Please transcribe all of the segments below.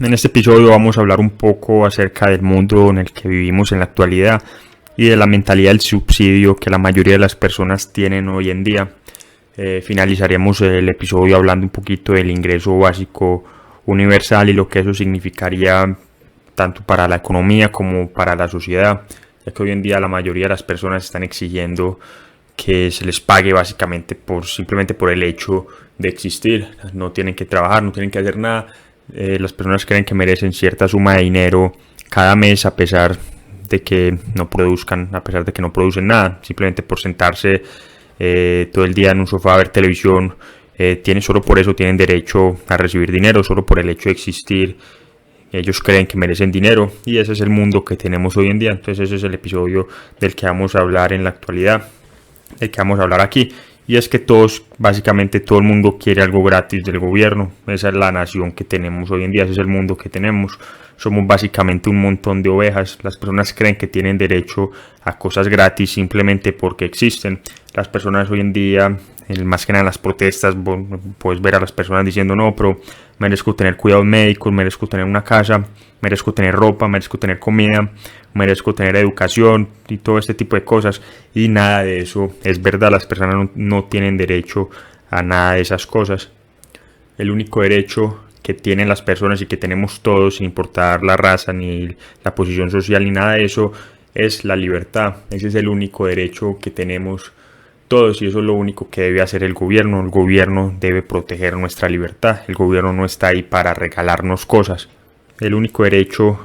En este episodio vamos a hablar un poco acerca del mundo en el que vivimos en la actualidad y de la mentalidad del subsidio que la mayoría de las personas tienen hoy en día. Finalizaremos el episodio hablando un poquito del ingreso básico universal y lo que eso significaría tanto para la economía como para la sociedad, ya que hoy en día la mayoría de las personas están exigiendo que se les pague básicamente simplemente por el hecho de existir. No tienen que trabajar, no tienen que hacer nada. Las personas creen que merecen cierta suma de dinero cada mes a pesar de que no produzcan, a pesar de que no producen nada, simplemente por sentarse todo el día en un sofá a ver televisión. Solo por eso tienen derecho a recibir dinero, solo por el hecho de existir. Ellos creen que merecen dinero y ese es el mundo que tenemos hoy en día. Entonces ese es el episodio del que vamos a hablar en la actualidad, del que vamos a hablar aquí. Y es que básicamente todo el mundo quiere algo gratis del gobierno. Esa es la nación que tenemos hoy en día, ese es el mundo que tenemos. Somos básicamente un montón de ovejas. Las personas creen que tienen derecho a cosas gratis simplemente porque existen. Las personas hoy en día, más que nada en las protestas, puedes ver a las personas diciendo no, pero merezco tener cuidados médicos, merezco tener una casa, merezco tener ropa, merezco tener comida, merezco tener educación y todo este tipo de cosas, y nada de eso es verdad. Las personas no tienen derecho a nada de esas cosas. El único derecho que tienen las personas y que tenemos todos, sin importar la raza ni la posición social ni nada de eso, es la libertad. Ese es el único derecho que tenemos todos y eso es lo único que debe hacer el gobierno. El gobierno debe proteger nuestra libertad. El gobierno no está ahí para regalarnos cosas. El único derecho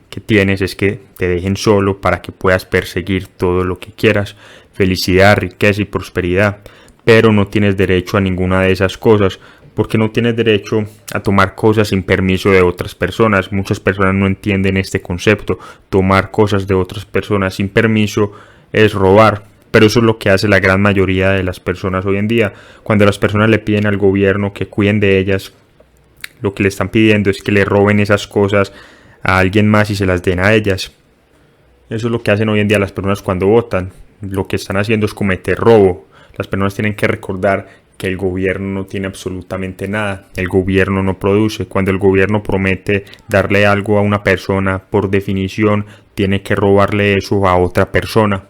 que tienes es que te dejen solo para que puedas perseguir todo lo que quieras, felicidad, riqueza y prosperidad, pero no tienes derecho a ninguna de esas cosas, porque no tienes derecho a tomar cosas sin permiso de otras personas. Muchas personas no entienden este concepto. Tomar cosas de otras personas sin permiso es robar. Pero eso es lo que hace la gran mayoría de las personas hoy en día. Cuando las personas le piden al gobierno que cuiden de ellas, lo que le están pidiendo es que le roben esas cosas a alguien más y se las den a ellas. Eso es lo que hacen hoy en día las personas cuando votan. Lo que están haciendo es cometer robo. Las personas tienen que recordar que el gobierno no tiene absolutamente nada. El gobierno no produce. Cuando el gobierno promete darle algo a una persona, por definición, tiene que robarle eso a otra persona.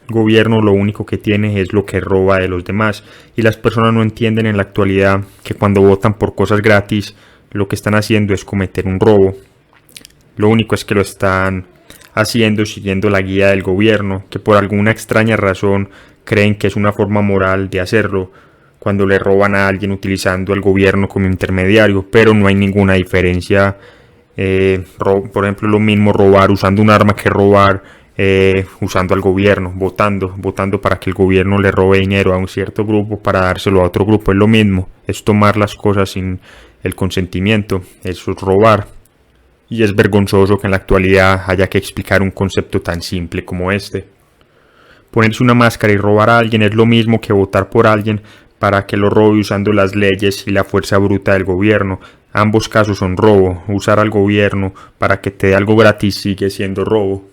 El gobierno lo único que tiene es lo que roba de los demás, y las personas no entienden en la actualidad que cuando votan por cosas gratis, lo que están haciendo es cometer un robo. Lo único es que lo están haciendo siguiendo la guía del gobierno, que por alguna extraña razón creen que es una forma moral de hacerlo, cuando le roban a alguien utilizando al gobierno como intermediario, pero no hay ninguna diferencia. Por ejemplo, lo mismo robar usando un arma que robar usando al gobierno, votando para que el gobierno le robe dinero a un cierto grupo para dárselo a otro grupo. Es lo mismo, es tomar las cosas sin el consentimiento, eso es robar. Y es vergonzoso que en la actualidad haya que explicar un concepto tan simple como este. Ponerse una máscara y robar a alguien es lo mismo que votar por alguien para que lo robe usando las leyes y la fuerza bruta del gobierno. Ambos casos son robo. Usar al gobierno para que te dé algo gratis sigue siendo robo.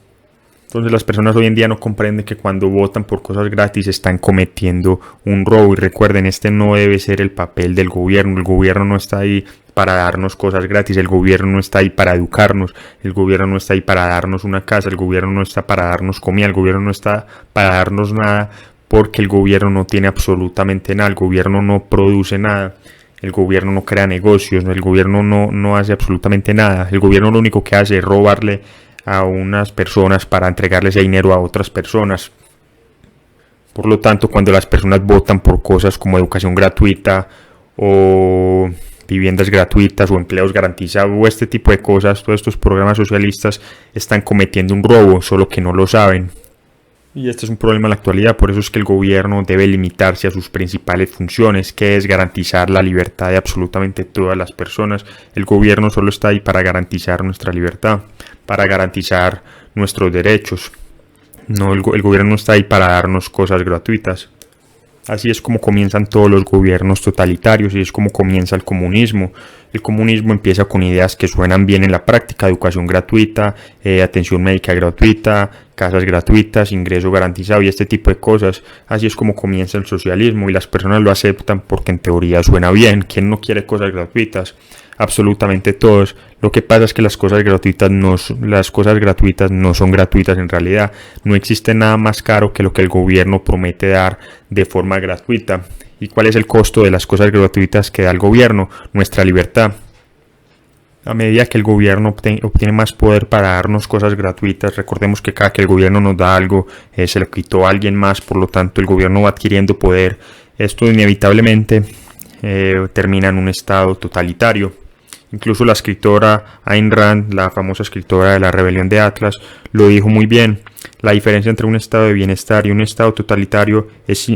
Entonces las personas hoy en día no comprenden que cuando votan por cosas gratis están cometiendo un robo. Y recuerden, este no debe ser el papel del gobierno. El gobierno no está ahí para darnos cosas gratis. El gobierno no está ahí para educarnos. El gobierno no está ahí para darnos una casa. El gobierno no está para darnos comida. El gobierno no está para darnos nada, porque el gobierno no tiene absolutamente nada. El gobierno no produce nada. El gobierno no crea negocios. El gobierno no hace absolutamente nada. El gobierno lo único que hace es robarle a unas personas para entregarles ese dinero a otras personas. Por lo tanto, cuando las personas votan por cosas como educación gratuita o viviendas gratuitas o empleos garantizados o este tipo de cosas, todos estos programas socialistas están cometiendo un robo, solo que no lo saben. Y este es un problema en la actualidad. Por eso es que el gobierno debe limitarse a sus principales funciones, que es garantizar la libertad de absolutamente todas las personas. El gobierno solo está ahí para garantizar nuestra libertad, para garantizar nuestros derechos. No, el gobierno no está ahí para darnos cosas gratuitas. Así es como comienzan todos los gobiernos totalitarios y es como comienza el comunismo. El comunismo empieza con ideas que suenan bien en la práctica: educación gratuita, atención médica gratuita, casas gratuitas, ingreso garantizado y este tipo de cosas. Así es como comienza el socialismo y las personas lo aceptan porque en teoría suena bien. ¿Quién no quiere cosas gratuitas? Absolutamente todos. Lo que pasa es que las cosas gratuitas no son gratuitas en realidad. No existe nada más caro que lo que el gobierno promete dar de forma gratuita. ¿Y cuál es el costo de las cosas gratuitas que da el gobierno? Nuestra libertad. A medida que el gobierno obtiene más poder para darnos cosas gratuitas, recordemos que cada que el gobierno nos da algo, se lo quitó a alguien más, por lo tanto el gobierno va adquiriendo poder. Esto inevitablemente termina en un estado totalitario. Incluso la escritora Ayn Rand, la famosa escritora de La Rebelión de Atlas, lo dijo muy bien. La diferencia entre un estado de bienestar y un estado totalitario es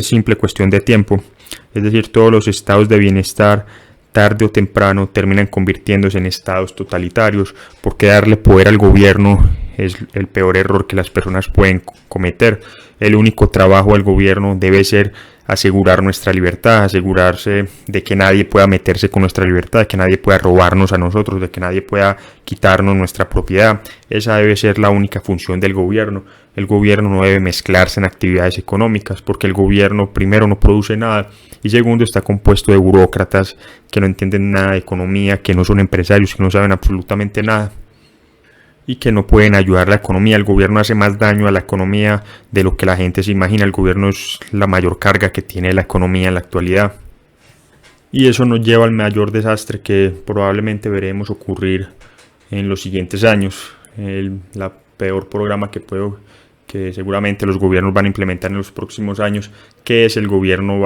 simple cuestión de tiempo. Es decir, todos los estados de bienestar, tarde o temprano, terminan convirtiéndose en estados totalitarios, porque darle poder al gobierno es el peor error que las personas pueden cometer. El único trabajo del gobierno debe ser asegurar nuestra libertad, asegurarse de que nadie pueda meterse con nuestra libertad, de que nadie pueda robarnos a nosotros, de que nadie pueda quitarnos nuestra propiedad. Esa debe ser la única función del gobierno. El gobierno no debe mezclarse en actividades económicas, porque el gobierno, primero, no produce nada, y segundo, está compuesto de burócratas que no entienden nada de economía, que no son empresarios, que no saben absolutamente nada y que no pueden ayudar a la economía. El gobierno hace más daño a la economía de lo que la gente se imagina. El gobierno es la mayor carga que tiene la economía en la actualidad. Y eso nos lleva al mayor desastre que probablemente veremos ocurrir en los siguientes años. La peor programa que seguramente los gobiernos van a implementar en los próximos años, que es el ingreso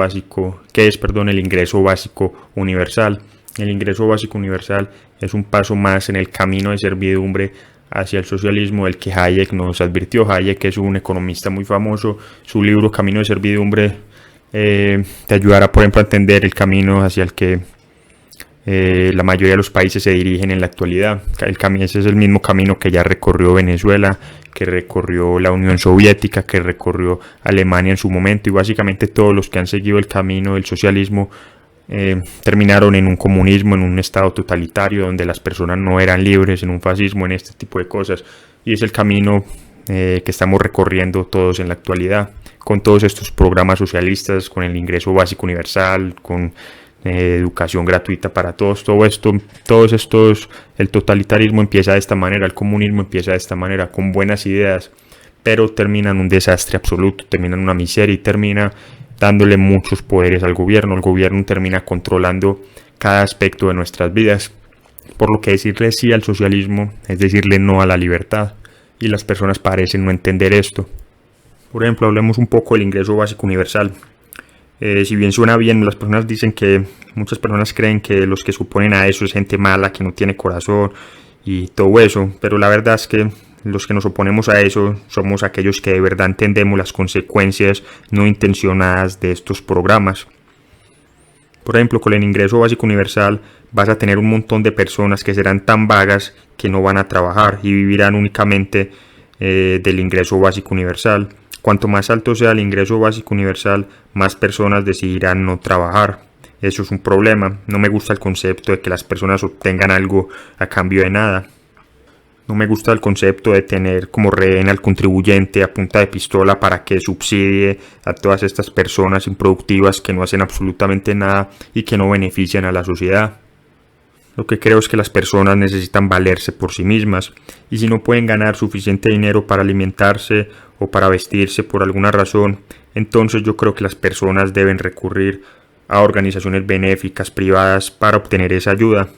básico universal. El ingreso básico universal es un paso más en el camino de servidumbre hacia el socialismo, del que Hayek nos advirtió. Hayek es un economista muy famoso. Su libro Camino de Servidumbre te ayudará, por ejemplo, a entender el camino hacia el que la mayoría de los países se dirigen en la actualidad. Ese es el mismo camino que ya recorrió Venezuela, que recorrió la Unión Soviética, que recorrió Alemania en su momento, y básicamente todos los que han seguido el camino del socialismo terminaron en un comunismo, en un estado totalitario donde las personas no eran libres, en un fascismo, en este tipo de cosas. Y es el camino que estamos recorriendo todos en la actualidad, con todos estos programas socialistas, con el ingreso básico universal, con educación gratuita para todos, el totalitarismo empieza de esta manera, el comunismo empieza de esta manera, con buenas ideas, pero termina en un desastre absoluto, termina en una miseria y termina dándole muchos poderes al gobierno. El gobierno termina controlando cada aspecto de nuestras vidas, por lo que decirle sí al socialismo es decirle no a la libertad, y las personas parecen no entender esto. Por ejemplo, hablemos un poco del ingreso básico universal. Si bien suena bien, muchas personas creen que los que se oponen a eso es gente mala, que no tiene corazón y todo eso, pero la verdad es que los que nos oponemos a eso somos aquellos que de verdad entendemos las consecuencias no intencionadas de estos programas. Por ejemplo, con el ingreso básico universal vas a tener un montón de personas que serán tan vagas que no van a trabajar y vivirán únicamente del ingreso básico universal. Cuanto más alto sea el ingreso básico universal, más personas decidirán no trabajar. Eso es un problema. No me gusta el concepto de que las personas obtengan algo a cambio de nada. No me gusta el concepto de tener como rehén al contribuyente a punta de pistola para que subsidie a todas estas personas improductivas que no hacen absolutamente nada y que no benefician a la sociedad. Lo que creo es que las personas necesitan valerse por sí mismas, y si no pueden ganar suficiente dinero para alimentarse o para vestirse por alguna razón, entonces yo creo que las personas deben recurrir a organizaciones benéficas privadas para obtener esa ayuda.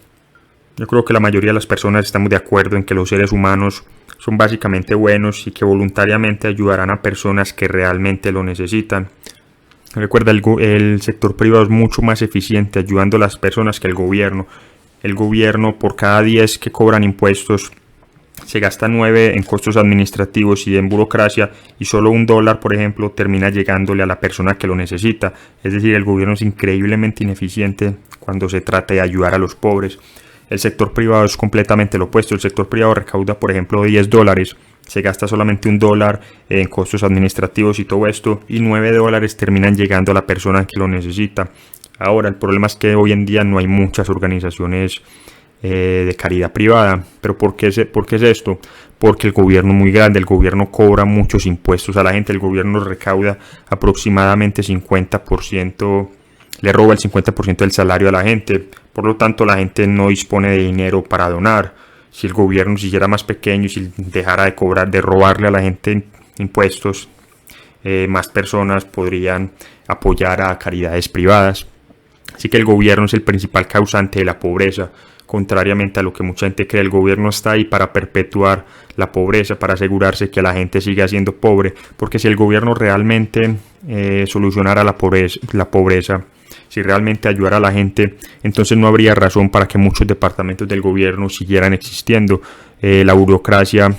Yo creo que la mayoría de las personas estamos de acuerdo en que los seres humanos son básicamente buenos y que voluntariamente ayudarán a personas que realmente lo necesitan. Recuerda, el sector privado es mucho más eficiente ayudando a las personas que el gobierno. El gobierno, por cada 10 que cobran impuestos, se gasta 9 en costos administrativos y en burocracia, y solo $1, por ejemplo, termina llegándole a la persona que lo necesita. Es decir, el gobierno es increíblemente ineficiente cuando se trata de ayudar a los pobres. El sector privado es completamente lo opuesto. El sector privado recauda, por ejemplo, $10, se gasta solamente $1 en costos administrativos y todo esto, y $9 terminan llegando a la persona que lo necesita. Ahora, el problema es que hoy en día no hay muchas organizaciones de caridad privada. ¿Pero por qué es esto? Porque el gobierno es muy grande, el gobierno cobra muchos impuestos a la gente, el gobierno recauda aproximadamente 50%, le roba el 50% del salario a la gente, por lo tanto la gente no dispone de dinero para donar. Si el gobierno se hiciera más pequeño y si dejara de cobrar, de robarle a la gente impuestos, más personas podrían apoyar a caridades privadas. Así que el gobierno es el principal causante de la pobreza. Contrariamente a lo que mucha gente cree, el gobierno está ahí para perpetuar la pobreza, para asegurarse que la gente siga siendo pobre, porque si el gobierno realmente solucionara la pobreza, si realmente ayudara a la gente, entonces no habría razón para que muchos departamentos del gobierno siguieran existiendo. La burocracia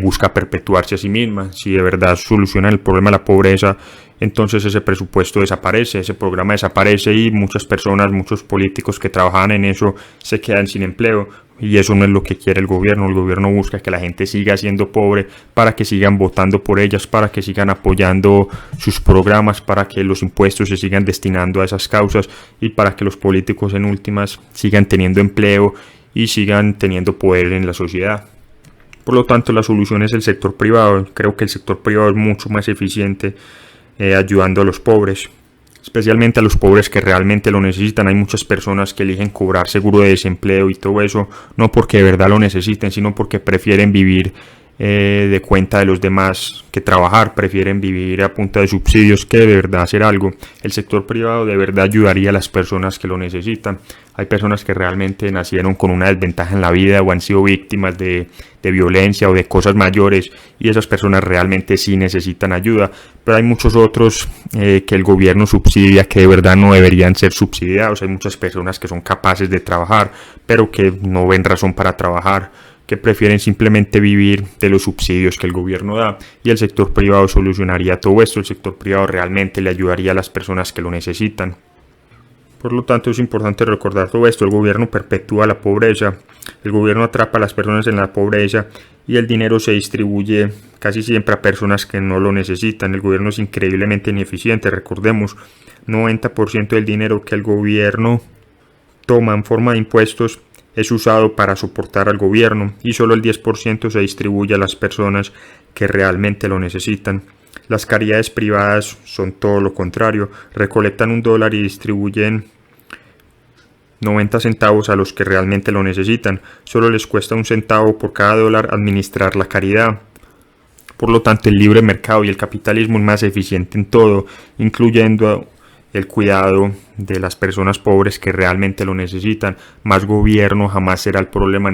busca perpetuarse a sí misma. Si de verdad soluciona el problema de la pobreza, entonces ese presupuesto desaparece, ese programa desaparece y muchas personas, muchos políticos que trabajaban en eso se quedan sin empleo, y eso no es lo que quiere el gobierno. El gobierno busca que la gente siga siendo pobre para que sigan votando por ellas, para que sigan apoyando sus programas, para que los impuestos se sigan destinando a esas causas y para que los políticos en últimas sigan teniendo empleo y sigan teniendo poder en la sociedad. Por lo tanto, la solución es el sector privado. Creo que el sector privado es mucho más eficiente ayudando a los pobres, especialmente a los pobres que realmente lo necesitan. Hay muchas personas que eligen cobrar seguro de desempleo y todo eso, no porque de verdad lo necesiten, sino porque prefieren vivir de cuenta de los demás que trabajar, prefieren vivir a punta de subsidios que de verdad hacer algo. El sector privado de verdad ayudaría a las personas que lo necesitan. Hay personas que realmente nacieron con una desventaja en la vida o han sido víctimas de violencia o de cosas mayores, y esas personas realmente sí necesitan ayuda, pero hay muchos otros que el gobierno subsidia que de verdad no deberían ser subsidiados. Hay muchas personas que son capaces de trabajar pero que no ven razón para trabajar, que prefieren simplemente vivir de los subsidios que el gobierno da, y el sector privado solucionaría todo esto. El sector privado realmente le ayudaría a las personas que lo necesitan. Por lo tanto, es importante recordar todo esto. El gobierno perpetúa la pobreza, el gobierno atrapa a las personas en la pobreza y el dinero se distribuye casi siempre a personas que no lo necesitan. El gobierno es increíblemente ineficiente. Recordemos, 90% del dinero que el gobierno toma en forma de impuestos es usado para soportar al gobierno y solo el 10% se distribuye a las personas que realmente lo necesitan. Las caridades privadas son todo lo contrario, recolectan $1 y distribuyen 90 centavos a los que realmente lo necesitan. Solo les cuesta 1 centavo por cada $1 administrar la caridad. Por lo tanto, el libre mercado y el capitalismo es más eficiente en todo, incluyendo el cuidado de las personas pobres que realmente lo necesitan. Más gobierno jamás será el problema,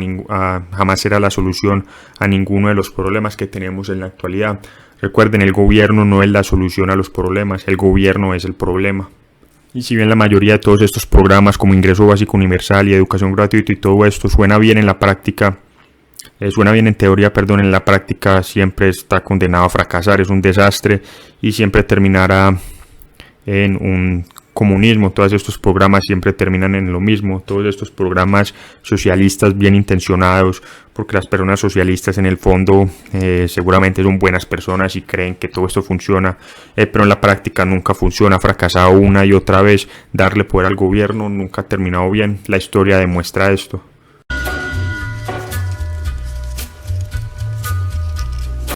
jamás será la solución a ninguno de los problemas que tenemos en la actualidad. Recuerden, el gobierno no es la solución a los problemas, el gobierno es el problema. Y si bien la mayoría de todos estos programas como Ingreso Básico Universal y Educación Gratuita y todo esto suena bien en la práctica, suena bien en teoría, en la práctica siempre está condenado a fracasar, es un desastre y siempre terminará en un comunismo. Todos estos programas siempre terminan en lo mismo. Todos estos programas socialistas bien intencionados, porque las personas socialistas en el fondo seguramente son buenas personas y creen que todo esto funciona, pero en la práctica nunca funciona. Ha fracasado una y otra vez. Darle poder al gobierno nunca ha terminado bien. La historia demuestra esto.